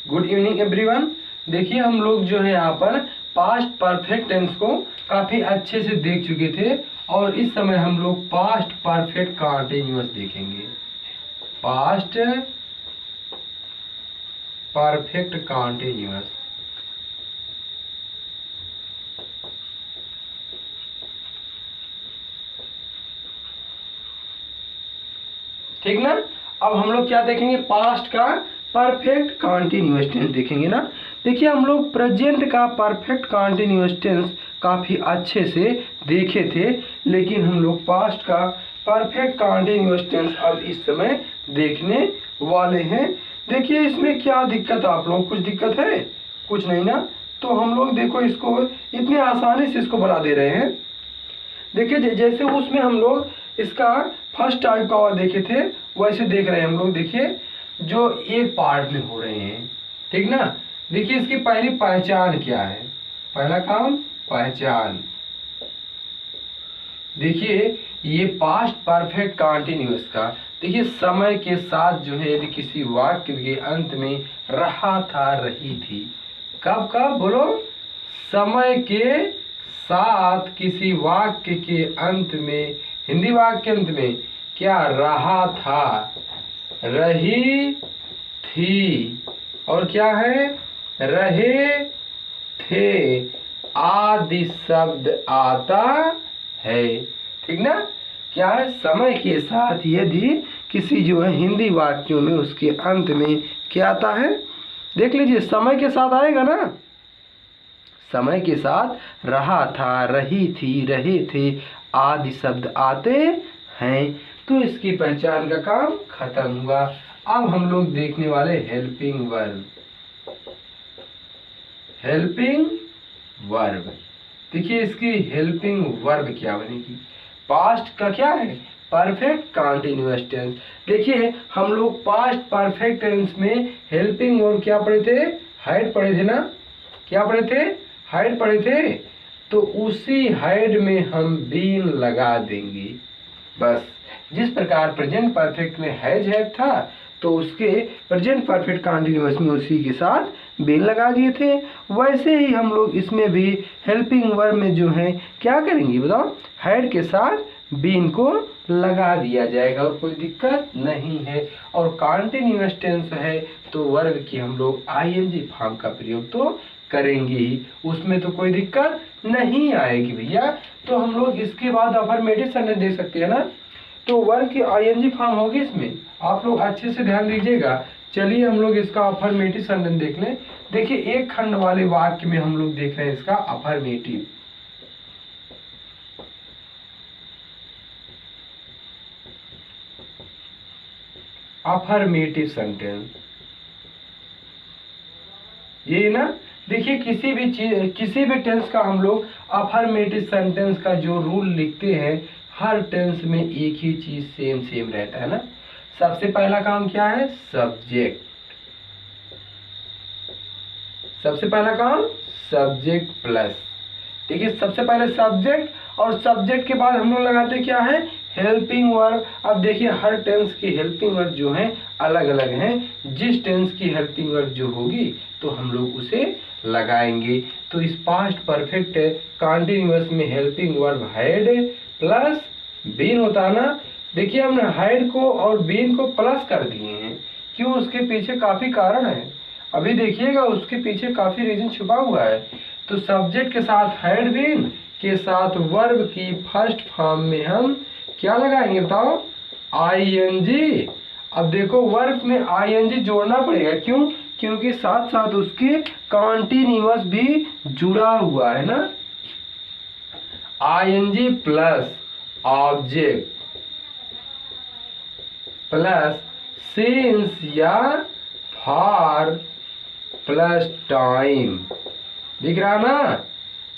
Good evening everyone. देखिए हम लोग जो है यहाँ पर पास्ट परफेक्ट टेंस को काफी अच्छे से देख चुके थे और इस समय हम लोग पास्ट परफेक्ट कंटीन्यूअस देखेंगे। पास्ट परफेक्ट कंटीन्यूअस, ठीक ना। अब हम लोग क्या देखेंगे, पास्ट का परफेक्ट कंटीन्यूअस टेंस देखेंगे ना। देखिए हम लोग प्रेजेंट का परफेक्ट कंटीन्यूअस टेंस काफ़ी अच्छे से देखे थे, लेकिन हम लोग पास्ट का परफेक्ट कंटीन्यूअस टेंस अब इस समय देखने वाले हैं। देखिए इसमें क्या दिक्कत, आप लोग कुछ दिक्कत है? कुछ नहीं ना। तो हम लोग देखो इसको इतनी आसानी से इसको बना दे रहे हैं। देखिए जैसे उसमें हम लोग इसका फर्स्ट टाइप का और देखे थे वैसे देख रहे हैं हम लोग। देखिए जो एक पार्ट में हो रहे हैं, ठीक ना। देखिए इसकी पहली पहचान क्या है, पहला काम पहचान। देखिए ये पास्ट परफेक्ट कंटीन्यूअस का, देखिए समय के साथ जो है यदि किसी वाक्य के अंत में रहा था रही थी, कब कब बोलो, समय के साथ किसी वाक्य के अंत में, हिंदी वाक्य के अंत में क्या रहा था रही थी और क्या है रहे थे आदि शब्द आता है, ठीक ना। क्या है, समय के साथ यदि किसी जो है हिंदी वाक्यों में उसके अंत में क्या आता है, देख लीजिए समय के साथ आएगा ना। समय के साथ रहा था रही थी रहे थे आदि शब्द आते हैं, तो इसकी पहचान का काम खत्म हुआ। अब हम लोग देखने वाले हेल्पिंग वर्ब। हेल्पिंग वर्ब, देखिए इसकी हेल्पिंग वर्ब क्या बनेगी, पास्ट का क्या है परफेक्ट कंटीन्यूअस टेंस। देखिए हम लोग पास्ट परफेक्ट टेंस में हेल्पिंग वर्ब क्या पढ़े थे, हाइड पढ़े थे ना। क्या पढ़े थे, हाइड पढ़े थे। तो उसी हाइड में हम बीन लगा देंगे। बस जिस प्रकार प्रेजेंट परफेक्ट में हैज था, तो उसके प्रेजेंट परफेक्ट कंटीन्यूअस में उसी के साथ बीन लगा दिए थे, वैसे ही हम लोग इसमें भी हेल्पिंग वर्ब में जो है क्या करेंगे बताओ, हैड के साथ बीन को लगा दिया जाएगा और कोई दिक्कत नहीं है। और कंटीन्यूअस टेंस है तो वर्ब की हम लोग आईएनजी फॉर्म का प्रयोग तो करेंगे ही, उसमें तो कोई दिक्कत नहीं आएगी भैया। तो हम लोग इसके बाद अफर्मेटिव सेंटेंस दे सकते हैं ना, तो वर्ब की आईएनजी फॉर्म होगी इसमें, आप लोग अच्छे से ध्यान दीजिएगा। चलिए हम लोग इसका अफर्मेटिव सेंटेंस देख लें। देखिए एक खंड वाले वाक्य में हम लोग देख रहे हैं इसका अफर्मेटिव। अफर्मेटिव सेंटेंस ये ना। देखिए किसी भी चीज, किसी भी टेंस का हम लोग अफर्मेटिव सेंटेंस का जो रूल लिखते हैं, हर टेंस में एक ही चीज सेम सेम रहता है ना। सबसे पहला काम क्या है, सब्जेक्ट। सबसे पहला काम सब्जेक्ट प्लस, देखिए सबसे पहले सब्जेक्ट और सब्जेक्ट के बाद हम लोग लगाते क्या है, हेल्पिंग वर्ब। अब देखिए हर टेंस की हेल्पिंग वर्ब जो है अलग अलग हैं, जिस टेंस की हेल्पिंग वर्ब जो होगी तो हम लोग उसे लगाएंगे। तो इस पास्ट परफेक्ट कंटीन्यूअस में helping verb had plus been होता है ना। देखिए हमने हैड को और बीन को प्लस कर दिए हैं, क्यों, उसके पीछे काफी कारण है, अभी देखिएगा उसके पीछे काफी रीजन छुपा हुआ है। तो सब्जेक्ट के साथ हैड बीन के साथ वर्ब की फर्स्ट फॉर्म में हम क्या लगाएंगे बताओ, आईएनजी। अब देखो वर्ब में आईएनजी जोड़ना पड़ेगा, क्यों, क्योंकि साथ साथ उसके कंटीन्यूअस भी जुड़ा हुआ है ना। ING plus object plus since या फॉर प्लस टाइम, दिख रहा ना।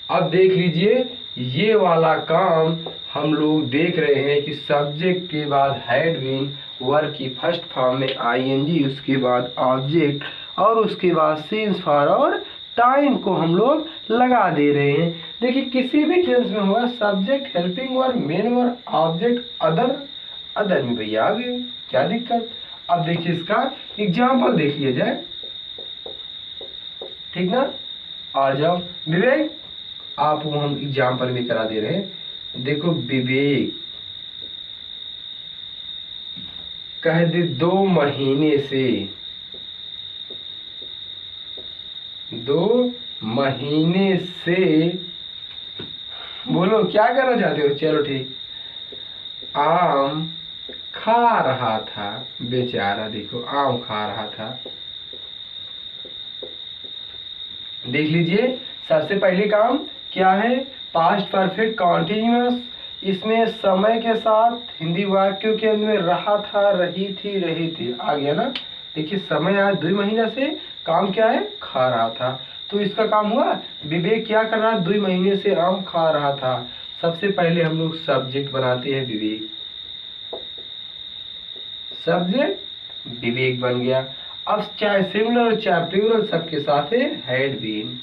अब देख लीजिए ये वाला काम हम लोग देख रहे हैं कि सब्जेक्ट के बाद हैड बीन, वर्ब की फर्स्ट फॉर्म में आईएनजी, उसके बाद ऑब्जेक्ट और उसके बाद सिंस फॉर और टाइम को हम लोग लगा दे रहे हैं। देखिए किसी भी टेंस में होगा subject, helping verb, main verb, object, other. Other में भैया आ गए, क्या दिक्कत। अब देखिए इसका एग्जाम्पल देख लिया जाए। ठीक ना। आ जाओ विवेक, आपको हम एग्जाम्पल भी करा दे रहे हैं। देखो विवेक कह दे 2 महीने से, 2 महीने से, बोलो क्या करना चाहते हो। चलो ठीक, आम खा रहा था, बेचारा देखो आम खा रहा था। देख लीजिए, सबसे पहले काम क्या है, पास्ट परफेक्ट कॉन्टिन्यूअस। इसमें समय के साथ हिंदी वाक्यों के अंदर में रहा था, रही थी आ गया ना। देखिए समय आज 2 महीना से, काम क्या है, खा रहा था। तो इसका काम हुआ, विवेक क्या कर रहा है, 2 महीने से आम खा रहा था। सबसे पहले हम लोग सब्जेक्ट बनाते हैं विवेक, सब्जेक्ट विवेक बन गया। अब चाहे सिंगुलर चाहे प्लूरल सबके साथ है हैड बीन,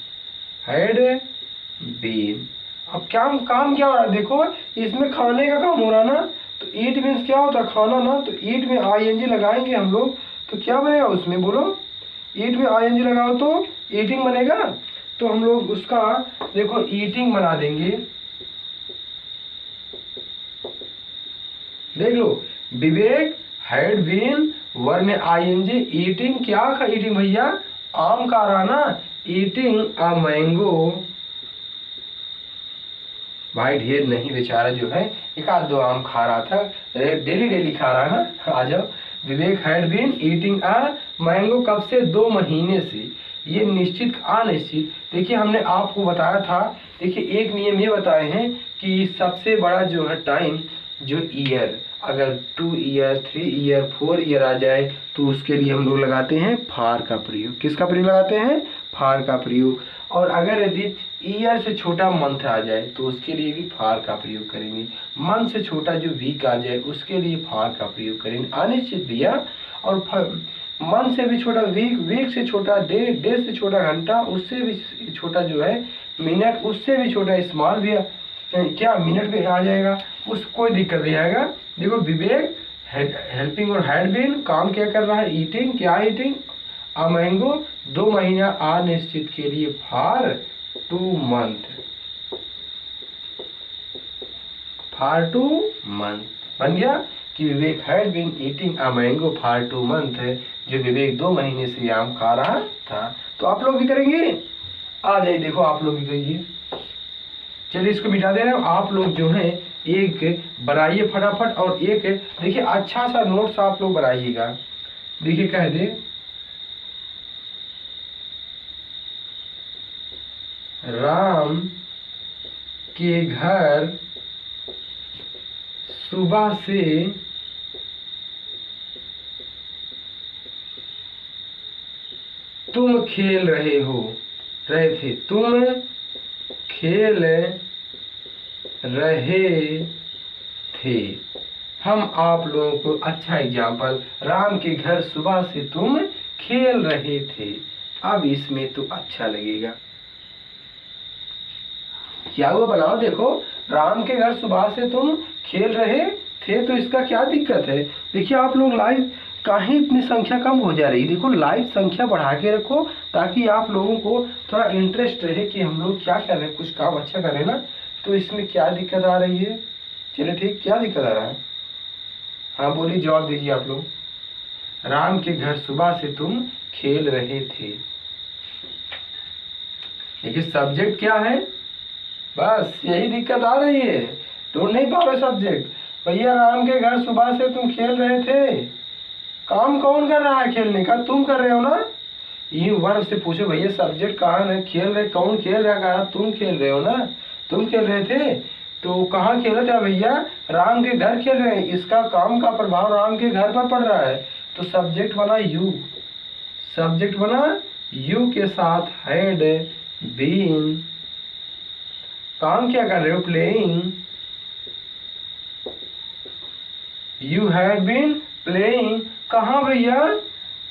हैड बीन। अब क्या काम क्या हो रहा है, देखो इसमें खाने का काम हो रहा ना, तो ईट मीन्स क्या होता है, खाना ना। तो ईट में आईएनजी लगाएंगे हम लोग, तो क्या बनेगा उसमें, बोलो ईट में आईएनजी लगाओ तो ईटिंग बनेगा। तो हम लोग उसका देखो ईटिंग बना देंगे। देख लो, विवेक हैड बीन, वर्ब में आईएनजी, ईटिंग क्या खा, ईटिंग भैया आम खा रहा ना, ईटिंग अ मैंगो। भाई ढेर नहीं, बेचारा जो है 1-2 आम खा रहा था, डेली खा रहा है ना। आ जाओ, Vivek had been eating a mango, कब से, 2 महीने से। ये निश्चित अनिश्चित, देखिए हमने आपको बताया था, देखिए एक नियम ये बताए हैं कि सबसे बड़ा जो है टाइम, जो ईयर, अगर 2 ईयर 3 ईयर 4 ईयर आ जाए तो उसके लिए हम लोग लगाते हैं फार का प्रयोग। किसका प्रयोग लगाते हैं, फार का प्रयोग। और अगर यदि ईयर से छोटा मंथ आ जाए तो उसके लिए भी फार का प्रयोग करेंगे। मंथ से छोटा जो वीक आ जाए उसके लिए फार का प्रयोग करेंगे, अनिश्चित भैया। और मंथ से भी छोटा वीक, वीक से छोटा डे, डे से छोटा घंटा, उससे भी छोटा जो है मिनट, उससे भी छोटा स्मॉल भैया क्या मिनट में आ जाएगा, उस कोई दिक्कत नहीं आएगा। देखो विवेक हेल्पिंग और हैड बीन, काम क्या कर रहा है, ईटिंग, क्या ईटिंग अ मैंगो, 2 महीना अनिश्चित के लिए फार 2 मंथ, फार 2 मंथ बन गया कि Vivek had been eating a mango for 2 month, जो विवेक 2 महीने से आम खा रहा था। तो आप लोग भी करेंगे, आ जाइए देखो आप लोग भी करिए। चलिए इसको मिटा दे रहे हैं। आप लोग जो है एक बनाइए फटाफट, और एक देखिए अच्छा सा नोट्स आप लोग बनाइएगा। देखिए कह दे, राम के घर सुबह से तुम खेल रहे थे, तुम खेल रहे थे। हम आप लोगों को अच्छा एग्जाम्पल, राम के घर सुबह से तुम खेल रहे थे। अब इसमें तो अच्छा लगेगा, क्या हुआ बनाओ, देखो राम के घर सुबह से तुम खेल रहे थे, तो इसका क्या दिक्कत है। देखिए आप लोग लाइव काहे इतनी संख्या कम हो जा रही है, देखो लाइव संख्या बढ़ा के रखो ताकि आप लोगों को थोड़ा इंटरेस्ट रहे कि हम लोग क्या कर रहे हैं, कुछ काम अच्छा कर रहे हैं ना। तो इसमें क्या दिक्कत आ रही है, चलिए ठीक, क्या दिक्कत आ रहा है, हाँ बोलिए, जवाब दीजिए आप लोग। राम के घर सुबह से तुम खेल रहे थे, देखिए सब्जेक्ट क्या है, बस यही दिक्कत आ रही है, ढूंढ नहीं पा रहे सब्जेक्ट। भैया राम के घर सुबह से तुम खेल रहे थे, काम कौन कर रहा है खेलने का, तुम कर रहे हो ना। ये वर्ब से पूछो भैया सब्जेक्ट कहाँ है, खेल रहे, कौन खेल रहा, कहा तुम खेल रहे हो ना, तुम खेल रहे थे, तो कहाँ खेल रहे थे भैया, राम के घर खेल रहे हैं, इसका काम का प्रभाव राम के घर पर पड़ रहा है। तो सब्जेक्ट बना यू, सब्जेक्ट बना यू के साथ हैड बीन, काम क्या कर रहे हो, playing, you had been playing. कहाँ भैया,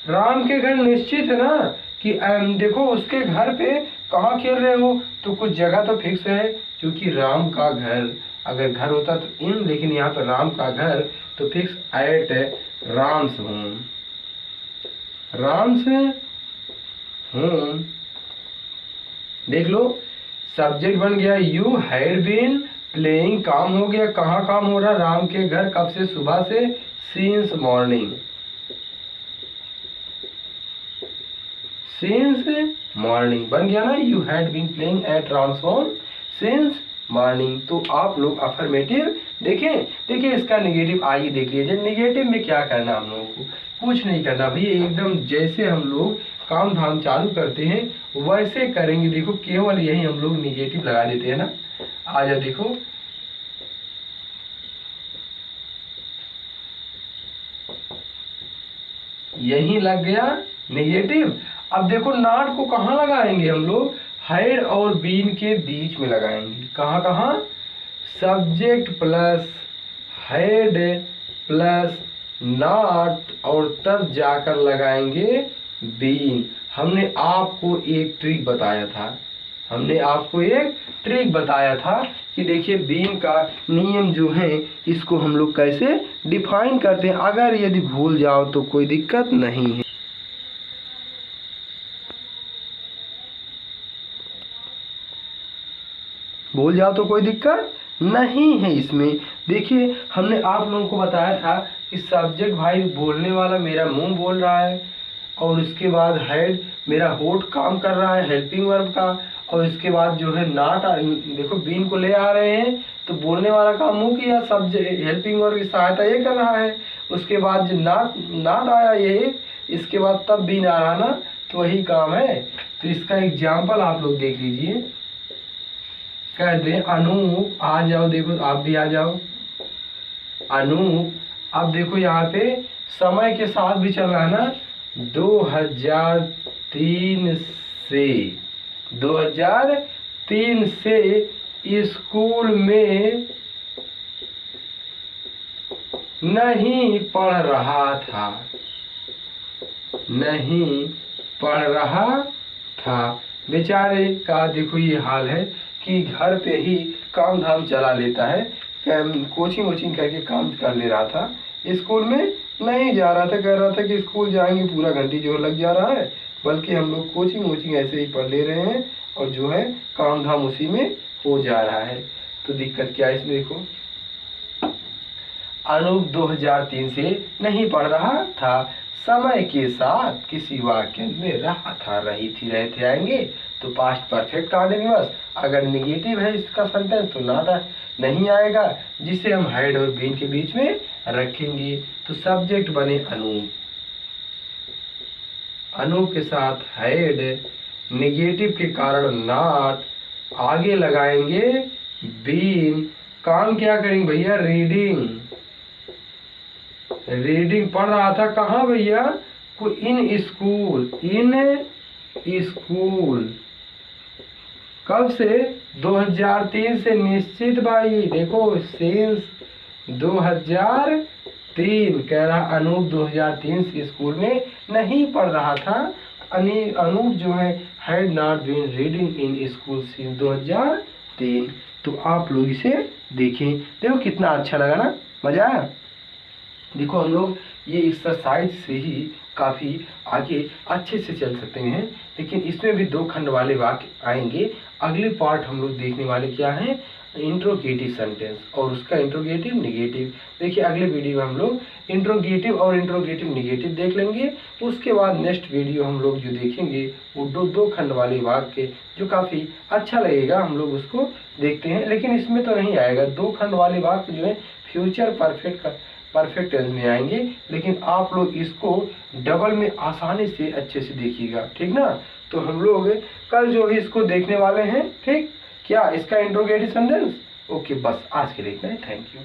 राम के घर, निश्चित है ना कि देखो उसके घर पे कहाँ खेल रहे हो, तो कुछ जगह तो फिक्स है, क्योंकि राम का घर, अगर घर होता तो इन, लेकिन यहाँ पे राम का घर तो fix eight Ram's home, Ram's home देख लो, सब्जेक्ट बन गया यू हैड बीन प्लेइंग, काम हो गया, कहाँ काम हो रहा, राम के घर, कब से, सुबह से, सिंस मॉर्निंग, सिंस मॉर्निंग बन गया ना, you had been playing at Ram's home since morning. तो आप लोग अफर्मेटिव देखें। देखिए इसका नेगेटिव आइए देख लीजिए। नेगेटिव में क्या करना हम लोगों को, कुछ नहीं करना भैया, एकदम जैसे हम लोग काम धाम चालू करते हैं वैसे करेंगे। देखो केवल यही हम लोग नेगेटिव लगा देते हैं ना। आ जाओ देखो, यही लग गया नेगेटिव। अब देखो नॉट को कहाँ लगाएंगे हम लोग, हैड और बीन के बीच में लगाएंगे। कहाँ कहाँ, subject plus had plus not और तब जाकर लगाएंगे बीन। हमने आपको एक ट्रिक बताया था, हमने आपको एक ट्रिक बताया था कि देखिए बीन का नियम जो है इसको हम लोग कैसे डिफाइन करते हैं। अगर यदि भूल जाओ तो कोई दिक्कत नहीं है, भूल जाओ तो कोई दिक्कत नहीं है इसमें। देखिए हमने आप लोगों को बताया था कि सब्जेक्ट भाई बोलने वाला मेरा मुंह बोल रहा है, और उसके बाद हेड मेरा होठ काम कर रहा है हेल्पिंग वर्ब का, और इसके बाद जो है नॉट, देखो बीन को ले आ रहे हैं तो बोलने वाला काम मुंह किया, सब्जेक्ट हेल्पिंग वर्ब की सहायता ये कर रहा है। उसके बाद जो नॉट आया ये, इसके बाद तब बीन आ रहा ना, तो वही काम है। तो इसका एग्जाम्पल आप लोग देख लीजिए। कह दे अनूप, आ जाओ, देखो आप भी आ जाओ अनूप। अब देखो यहाँ पे समय के साथ भी चल रहा है ना, 2003 से स्कूल में नहीं पढ़ रहा था, नहीं पढ़ रहा था। बेचारे का देखो ये हाल है कि घर पे ही काम धाम चला लेता है, कोचिंग वोचिंग करके काम कर ले रहा था, स्कूल में नहीं जा रहा था, कह रहा था कि स्कूल जाएंगे पूरा घंटी जो लग जा रहा है, बल्कि हम लोग कोचिंग वोचिंग ऐसे ही पढ़ ले रहे हैं और जो है काम धाम उसी में हो जा रहा है। तो दिक्कत क्या है इसमें, देखो अनूप 2003 से नहीं पढ़ रहा था, समय के साथ किसी वाक्य में रहा था, रही थी, रहे थे आएंगे तो पास्ट परफेक्ट कंटीन्यूअस। अगर नेगेटिव है इसका सेंटेंस तो नॉट नहीं आएगा, जिसे हम हैड और बीन के बीच में रखेंगे। तो सब्जेक्ट बने अनूप, अनूप के साथ हैड, नेगेटिव के कारण नॉट, आगे लगाएंगे बीन। काम क्या करेंगे भैया, रीडिंग, रीडिंग पढ़ रहा था, कहाँ भैया, इन स्कूल, इन स्कूल, कब से, 2003 से, निश्चित भाई देखो सिंस 2003, कह रहा अनूप 2003 से स्कूल में नहीं पढ़ रहा था। अनूप जो है had not been reading in school since 2003। तो आप लोग इसे देखें, देखो कितना अच्छा लगा ना, मजा आया। देखो हम लोग ये एक्सरसाइज से ही काफ़ी आगे अच्छे से चल सकते हैं, लेकिन इसमें भी दो खंड वाले वाक्य आएंगे। अगले पार्ट हम लोग देखने वाले क्या है, इंट्रोगेटिव सेंटेंस और उसका इंट्रोगेटिव नेगेटिव। देखिए अगले वीडियो में हम लोग इंट्रोगेटिव और इंट्रोगेटिव नेगेटिव देख लेंगे। उसके बाद नेक्स्ट वीडियो हम लोग जो देखेंगे वो दो खंड वाले वाक्य, जो काफ़ी अच्छा लगेगा, हम लोग उसको देखते हैं। लेकिन इसमें तो नहीं आएगा, दो खंड वाले वाक्य जो है फ्यूचर परफेक्ट टेंस में आएंगे, लेकिन आप लोग इसको डबल में आसानी से अच्छे से देखिएगा, ठीक ना। तो हम लोग कल जो है इसको देखने वाले हैं, ठीक क्या, इसका इंट्रोगेटिव सेंटेंस। ओके, बस आज के लिए इतना ही, थैंक यू।